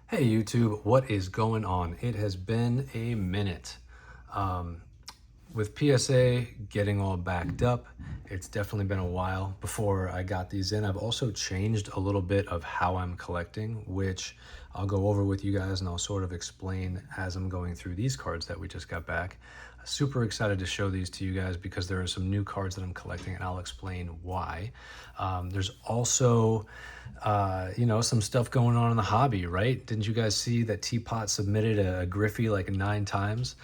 Hey YouTube, what is going on? It has been a minute. With PSA getting all backed up, it's definitely been a while before I got these in. I've also changed a little bit of how I'm collecting, which I'll go over with you guys and I'll sort of explain as I'm going through these cards that we just got back. Super excited to show these to you guys because there are some new cards that I'm collecting and I'll explain why. There's also some stuff going on in the hobby, right? Didn't you guys see that Tpot submitted a Griffey like 9 times?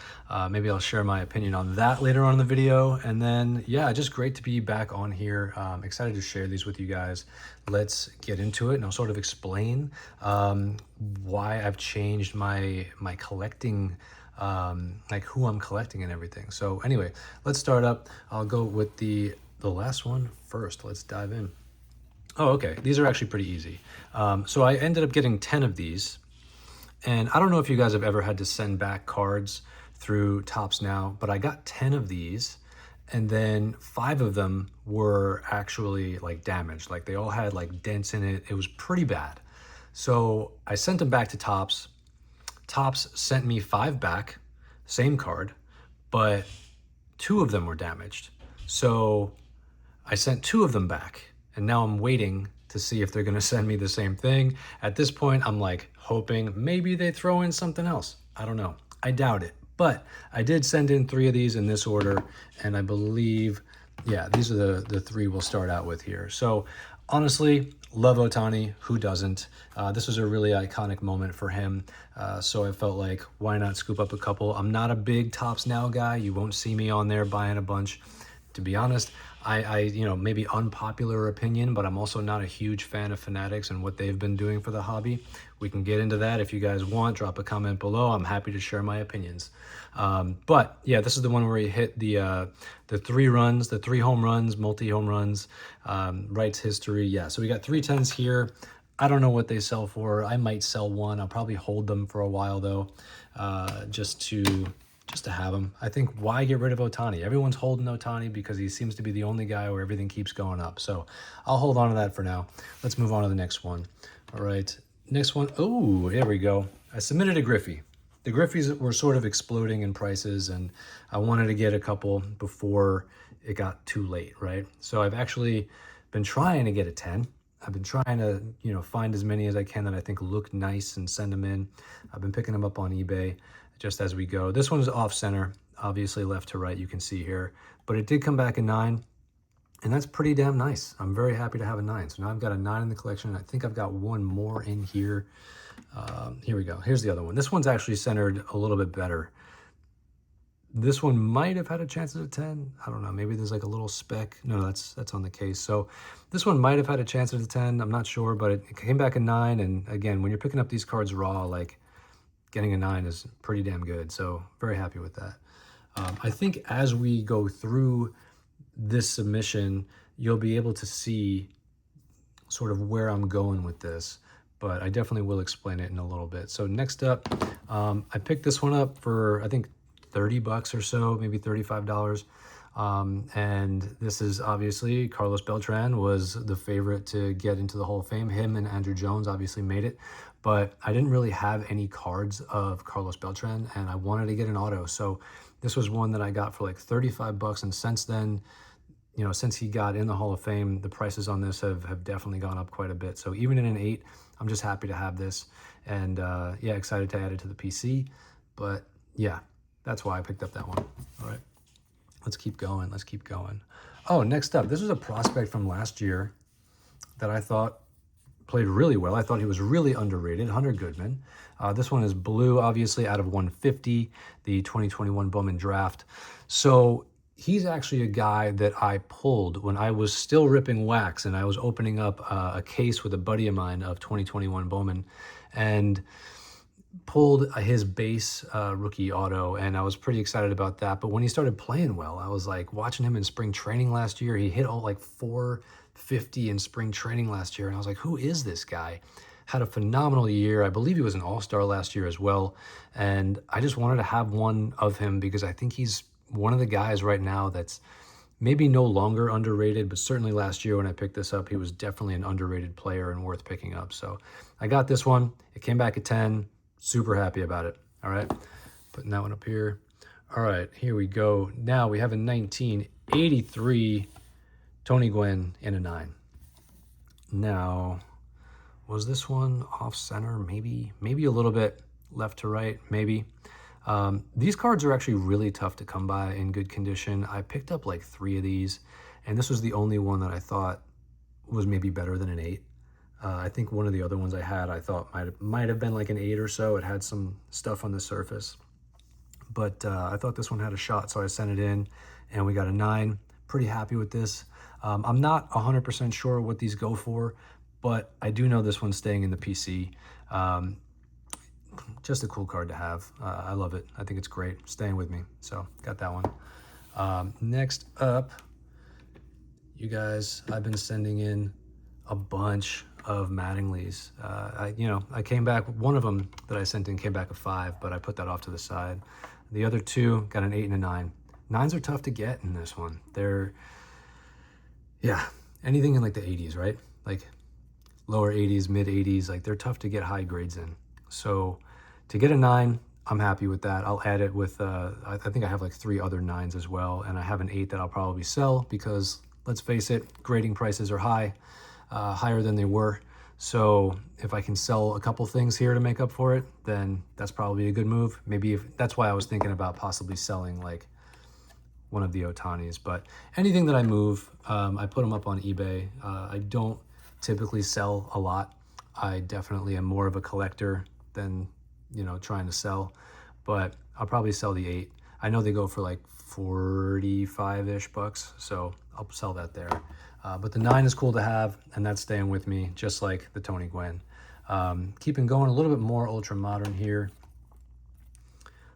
Maybe I'll share my opinion on that later on in the video. And then, yeah, just great to be back on here. Excited to share these with you guys. Let's get into it and I'll sort of explain why I've changed my collecting, like who I'm collecting and everything. So anyway, let's start up. I'll go with the last one first. Let's dive in. Oh, okay. These are actually pretty easy. So I ended up getting 10 of these. And I don't know if you guys have ever had to send back cards through Topps Now, but I got 10 of these. And then 5 of them were actually like damaged. Like they all had like dents in it. It was pretty bad. So I sent them back to Topps. Topps sent me 5 back, same card, but 2 of them were damaged. So I sent 2 of them back. And now I'm waiting to see if they're going to send me the same thing. At this point, I'm like hoping maybe they throw in something else. I don't know. I doubt it. But I did send in 3 of these in this order. And I believe, yeah, these are the 3 we'll start out with here. So honestly, love Ohtani. Who doesn't? This was a really iconic moment for him. So I felt like, why not scoop up a couple? I'm not a big Topps Now guy. You won't see me on there buying a bunch. To be honest, I maybe unpopular opinion, but I'm also not a huge fan of Fanatics and what they've been doing for the hobby. We can get into that if you guys want. Drop a comment below. I'm happy to share my opinions. But yeah, this is the one where he hit the 3 runs, the 3 home runs, multi-home runs, writes history. Yeah, so we got 3 10s here. I don't know what they sell for. I might sell one. I'll probably hold them for a while though, just to have him. I think why get rid of Ohtani? Everyone's holding Ohtani because he seems to be the only guy where everything keeps going up. So I'll hold on to that for now. Let's move on to the next one. All right, next one. Oh, there we go. I submitted a Griffey. The Griffies were sort of exploding in prices and I wanted to get a couple before it got too late, right? So I've actually been trying to get a 10. I've been trying to, find as many as I can that I think look nice and send them in. I've been picking them up on eBay just as we go. This one's off center, obviously left to right, you can see here, but it did come back a 9 and that's pretty damn nice. I'm very happy to have a 9. So now I've got a 9 in the collection. I think I've got one more in here. Here we go. Here's the other one. This one's actually centered a little bit better. This one might have had a chance at a 10. I don't know. Maybe there's like a little speck. No, that's on the case. So this one might have had a chance at a 10. I'm not sure, but it came back a 9. And again, when you're picking up these cards raw, like getting a 9 is pretty damn good. So very happy with that. I think as we go through this submission, you'll be able to see sort of where I'm going with this, but I definitely will explain it in a little bit. So next up, I picked this one up for, I think, 30 bucks or so, maybe $35. And this is obviously Carlos Beltrán was the favorite to get into the Hall of Fame. Him and Andrew Jones obviously made it, but I didn't really have any cards of Carlos Beltrán and I wanted to get an auto. So this was one that I got for like 35 bucks. And since then, since he got in the Hall of Fame, the prices on this have definitely gone up quite a bit. So even in an 8, I'm just happy to have this. And yeah, excited to add it to the PC. But yeah, that's why I picked up that one. All right, let's keep going. Let's keep going. Oh, next up, this was a prospect from last year that I thought played really well. I thought he was really underrated, Hunter Goodman. This one is blue, obviously, out of 150, the 2021 Bowman draft. So he's actually a guy that I pulled when I was still ripping wax and I was opening up a case with a buddy of mine of 2021 Bowman and pulled his base rookie auto, and I was pretty excited about that. But when he started playing well, I was like watching him in spring training last year. He hit all like 450 in spring training last year, and I was like, who is this guy? Had a phenomenal year. I believe he was an all-star last year as well, and I just wanted to have one of him because I think he's one of the guys right now that's maybe no longer underrated, but certainly last year when I picked this up, he was definitely an underrated player and worth picking up. So I got this one. It came back at 10. Super happy about it. All right, putting that one up here. All right, here we go. Now we have a 1983 Tony Gwynn in a 9. Now, was this one off center? Maybe a little bit left to right, maybe. These cards are actually really tough to come by in good condition. I picked up like 3 of these, and this was the only one that I thought was maybe better than an 8. I think one of the other ones I had, I thought might have been like an 8 or so. It had some stuff on the surface, but I thought this one had a shot, so I sent it in, and we got a 9. Pretty happy with this. I'm not 100% sure what these go for, but I do know this one's staying in the PC. Just a cool card to have. I love it. I think it's great. Staying with me. So got that one. Next up, you guys, I've been sending in a bunch of Mattingly's. I came back, one of them that I sent in came back a 5, but I put that off to the side. The other 2 got an 8 and a 9. 9s are tough to get in this one. They're, yeah, anything in like the 80s, right? Like lower 80s, mid 80s, like they're tough to get high grades in. So to get a 9, I'm happy with that. I'll add it with, I think I have like 3 other 9s as well, and I have an 8 that I'll probably sell because, let's face it, grading prices are high, higher than they were. So if I can sell a couple things here to make up for it, then that's probably a good move. Maybe that's why I was thinking about possibly selling like one of the Ohtanis. But anything that I move, I put them up on eBay. I don't typically sell a lot. I definitely am more of a collector than, trying to sell, but I'll probably sell the 8. I know they go for like 45-ish bucks, so I'll sell that there. But the 9 is cool to have, and that's staying with me, just like the Tony Gwynn. Keeping going a little bit more ultra modern here.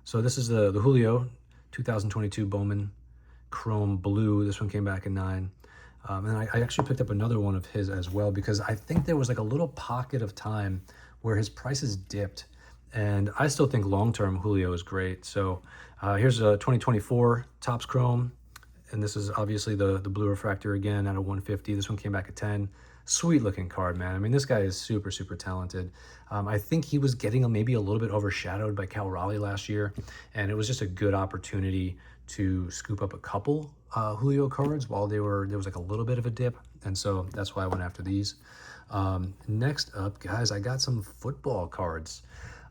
So this is the Julio 2022 Bowman Chrome Blue. This one came back in 9. And I actually picked up another one of his as well, because I think there was like a little pocket of time where his prices dipped. And I still think long-term Julio is great. So here's a 2024 Topps Chrome. And this is obviously the blue refractor again at a 150. This one came back at 10. Sweet looking card, man. I mean, this guy is super, super talented. I think he was getting maybe a little bit overshadowed by Cal Raleigh last year. And it was just a good opportunity to scoop up a couple Julio cards while there was like a little bit of a dip. And so that's why I went after these. Next up, guys, I got some football cards.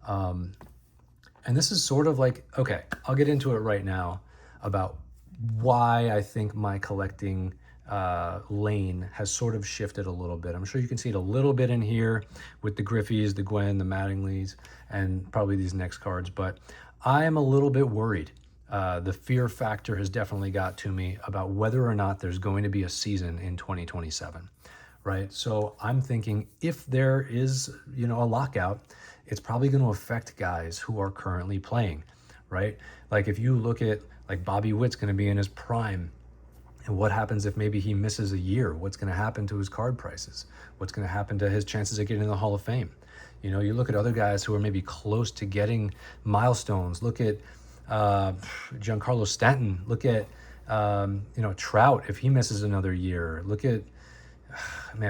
And this is sort of like, okay, I'll get into it right now about why I think my collecting lane has sort of shifted a little bit. I'm sure you can see it a little bit in here with the Griffeys, the Gwynn, the Mattingly's, and probably these next cards. But I am a little bit worried. The fear factor has definitely got to me about whether or not there's going to be a season in 2027, right? So I'm thinking if there is, a lockout, it's probably going to affect guys who are currently playing, right? Like if you look at like Bobby Witt's going to be in his prime, and what happens if maybe he misses a year? What's going to happen to his card prices? What's going to happen to his chances of getting in the Hall of Fame? You look at other guys who are maybe close to getting milestones. Look at Giancarlo Stanton. Look at Trout if he misses another year. Look at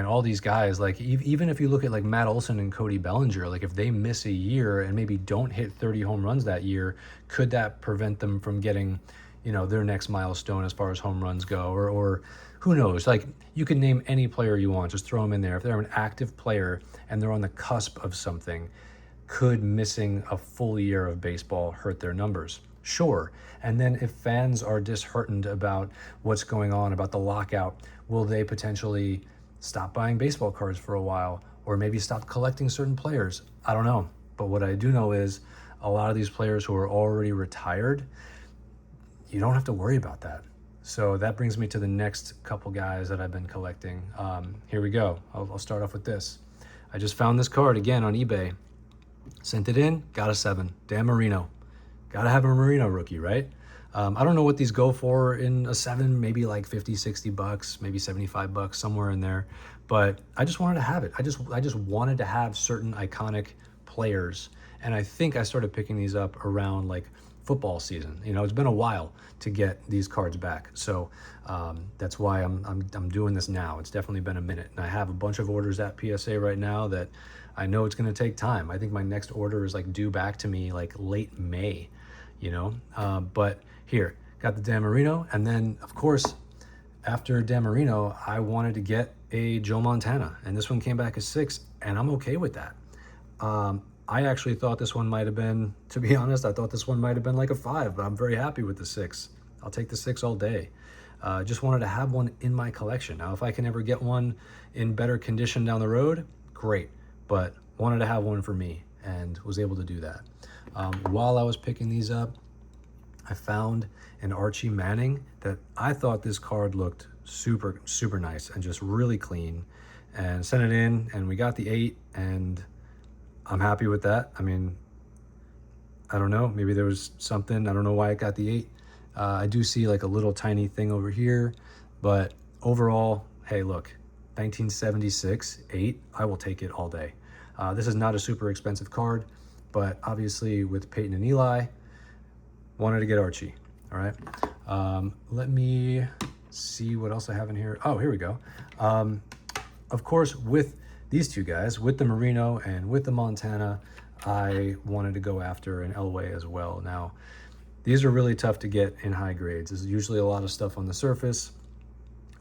all these guys. Like even if you look at like Matt Olson and Cody Bellinger, like if they miss a year and maybe don't hit 30 home runs that year, could that prevent them from getting their next milestone as far as home runs go, or who knows? Like you can name any player you want, just throw them in there. If they're an active player and they're on the cusp of something, could missing a full year of baseball hurt their numbers? Sure. And then if fans are disheartened about what's going on, about the lockout, will they potentially stop buying baseball cards for a while, or maybe stop collecting certain players? I don't know. But what I do know is a lot of these players who are already retired, you don't have to worry about that. So that brings me to the next couple guys that I've been collecting. Here we go. I'll start off with this. I just found this card again on eBay. Sent it in, got a 7. Dan Marino. Gotta have a Marino rookie, right? I don't know what these go for in a 7, maybe like 50, 60 bucks, maybe 75 bucks, somewhere in there. But I just wanted to have it. I just wanted to have certain iconic players. And I think I started picking these up around like football season. You know, it's been a while to get these cards back. So that's why I'm doing this now. It's definitely been a minute. And I have a bunch of orders at PSA right now that I know it's going to take time. I think my next order is like due back to me like late May, you know. But here, got the Dan Marino. And then, of course, after Dan Marino, I wanted to get a Joe Montana. And this one came back as 6, and I'm okay with that. I actually thought this one might have been, to be honest, I thought this one might have been like a 5, but I'm very happy with the 6. I'll take the 6 all day. Just wanted to have one in my collection. Now, if I can ever get one in better condition down the road, great. But wanted to have one for me and was able to do that. While I was picking these up, I found an Archie Manning that I thought this card looked super, super nice and just really clean, and sent it in, and we got the 8, and I'm happy with that. I mean, I don't know, maybe there was something, I don't know why I got the 8. I do see like a little tiny thing over here, but overall, hey, look, 1976 8, I will take it all day. This is not a super expensive card, but obviously with Peyton and Eli, wanted to get Archie. All right, let me see what else I have in here. Oh, here we go. Of course, with these two guys, with the Marino and with the Montana, I wanted to go after an Elway as well. Now, these are really tough to get in high grades. There's usually a lot of stuff on the surface.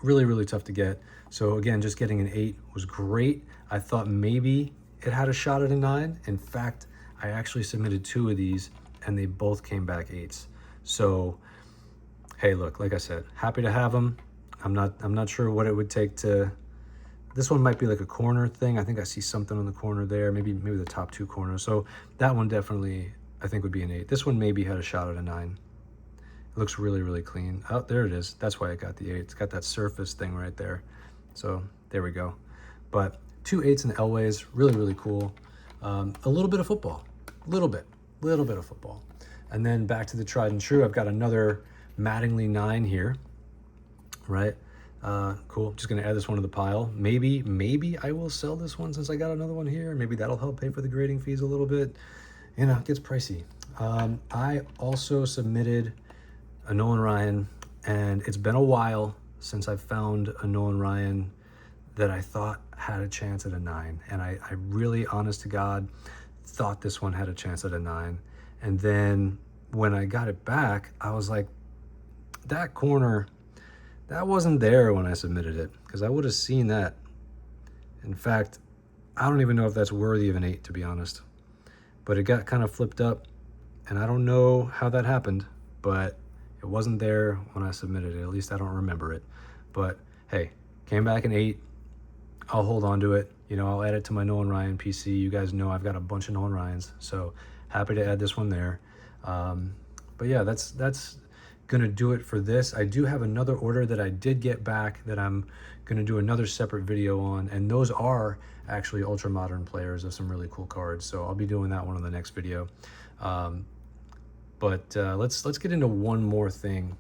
Really, really tough to get. So again, just getting an 8 was great. I thought maybe it had a shot at a 9. In fact, I actually submitted 2 of these and they both came back 8s. So, hey, look, like I said, happy to have them. I'm not sure what it would take to, this one might be like a corner thing. I think I see something on the corner there, maybe the top 2 corners. So that one definitely, I think, would be an 8. This one maybe had a shot at a 9. It looks really, really clean. Oh, there it is. That's why I got the 8. It's got that surface thing right there. So there we go. But 2 8s and Elways, really, really cool. A little bit of football, little bit of football. And then back to the tried and true. I've got another Mattingly 9 here, right? Cool. Just gonna add this one to the pile. Maybe I will sell this one since I got another one here. Maybe that'll help pay for the grading fees a little bit. You know, it gets pricey. I also submitted a Nolan Ryan, and it's been a while since I've found a Nolan Ryan that I thought had a chance at a 9. And I really, honest to God, thought this one had a chance at a 9. And then when I got it back, I was like, that corner, that wasn't there when I submitted it, because I would have seen that. In fact, I don't even know if that's worthy of an 8, to be honest. But it got kind of flipped up, and I don't know how that happened, but it wasn't there when I submitted it. At least I don't remember it. But hey, came back an 8. I'll hold on to it. You know, I'll add it to my Nolan Ryan PC. You guys know I've got a bunch of Nolan Ryans, so happy to add this one there. But yeah, that's gonna do it for this. I do have another order that I did get back that I'm gonna do another separate video on, and those are actually ultra modern players of some really cool cards. So I'll be doing that one in the next video. But let's get into one more thing.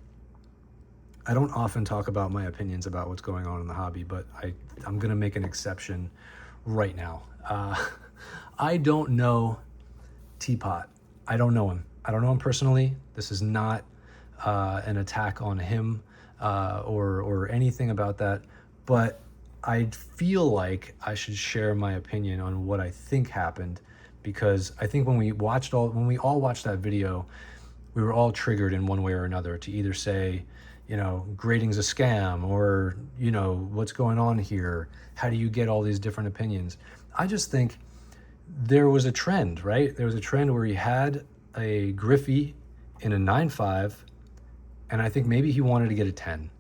I don't often talk about my opinions about what's going on in the hobby, but I'm gonna make an exception right now. I don't know Tpot. I don't know him. I don't know him personally. This is not an attack on him or anything about that, but I feel like I should share my opinion on what I think happened, because I think when we all watched that video, we were all triggered in one way or another to either say, you know, grading's a scam, or, you know, what's going on here? How do you get all these different opinions? I just think there was a trend, right? There was a trend where he had a Griffey in a 9.5, and I think maybe he wanted to get a 10,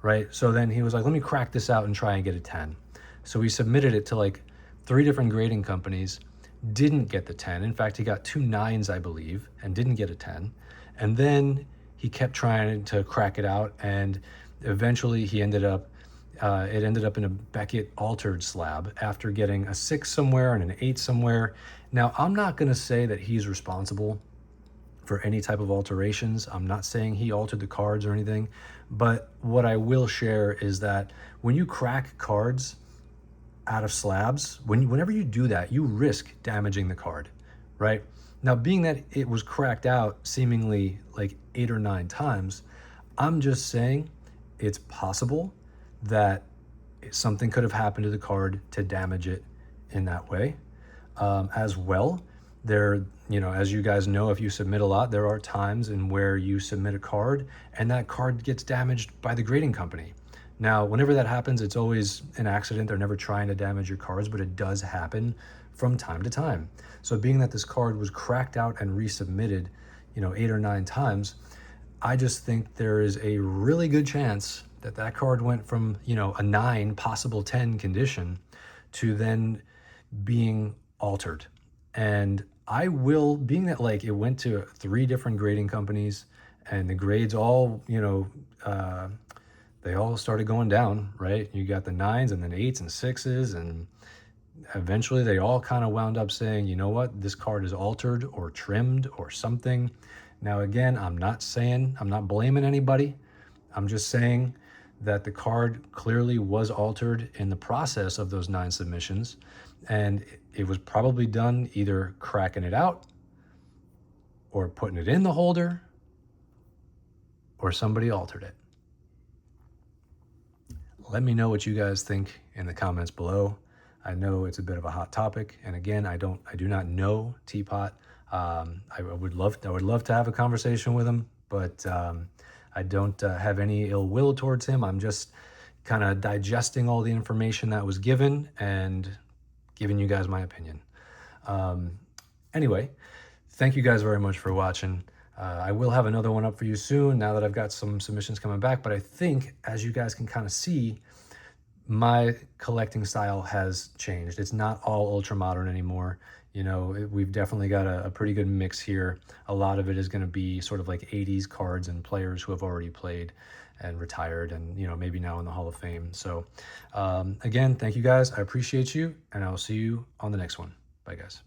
right? So then he was like, let me crack this out and try and get a 10. So he submitted it to like 3 different grading companies, didn't get the 10. In fact, he got 2 9s, I believe, and didn't get a 10. And then he kept trying to crack it out, and eventually he ended up, it ended up in a Beckett altered slab after getting a 6 somewhere and an 8 somewhere. Now, I'm not gonna say that he's responsible for any type of alterations. I'm not saying he altered the cards or anything, but what I will share is that when you crack cards out of slabs, whenever you do that, you risk damaging the card, right? Now, being that it was cracked out seemingly like 8 or 9 times, I'm just saying it's possible that something could have happened to the card to damage it in that way. As well, there, as you guys know, if you submit a lot, there are times in where you submit a card and that card gets damaged by the grading company. Now, whenever that happens, it's always an accident. They're never trying to damage your cards, but it does happen from time to time. So being that this card was cracked out and resubmitted, 8 or 9 times, I just think there is a really good chance that that card went from, a 9, possible 10 condition to then being altered. And I will, being that like it went to 3 different grading companies and the grades all, they all started going down, right? You got the 9s and then 8s and 6s, and eventually they all kind of wound up saying, you know what, this card is altered or trimmed or something. Now, again, I'm not blaming anybody. I'm just saying that the card clearly was altered in the process of those 9 submissions, and it was probably done either cracking it out or putting it in the holder, or somebody altered it. Let me know what you guys think in the comments below. I know it's a bit of a hot topic, and again, I do not know Tpot. I would love to have a conversation with him, but I don't have any ill will towards him. I'm just kind of digesting all the information that was given and giving you guys my opinion. Anyway, thank you guys very much for watching. I will have another one up for you soon now that I've got some submissions coming back, but I think, as you guys can kind of see, my collecting style has changed. It's not all ultra modern anymore. We've definitely got a pretty good mix here. A lot of it is going to be sort of like 80s cards and players who have already played and retired and, maybe now in the Hall of Fame. So again, thank you guys. I appreciate you, and I'll see you on the next one. Bye, guys.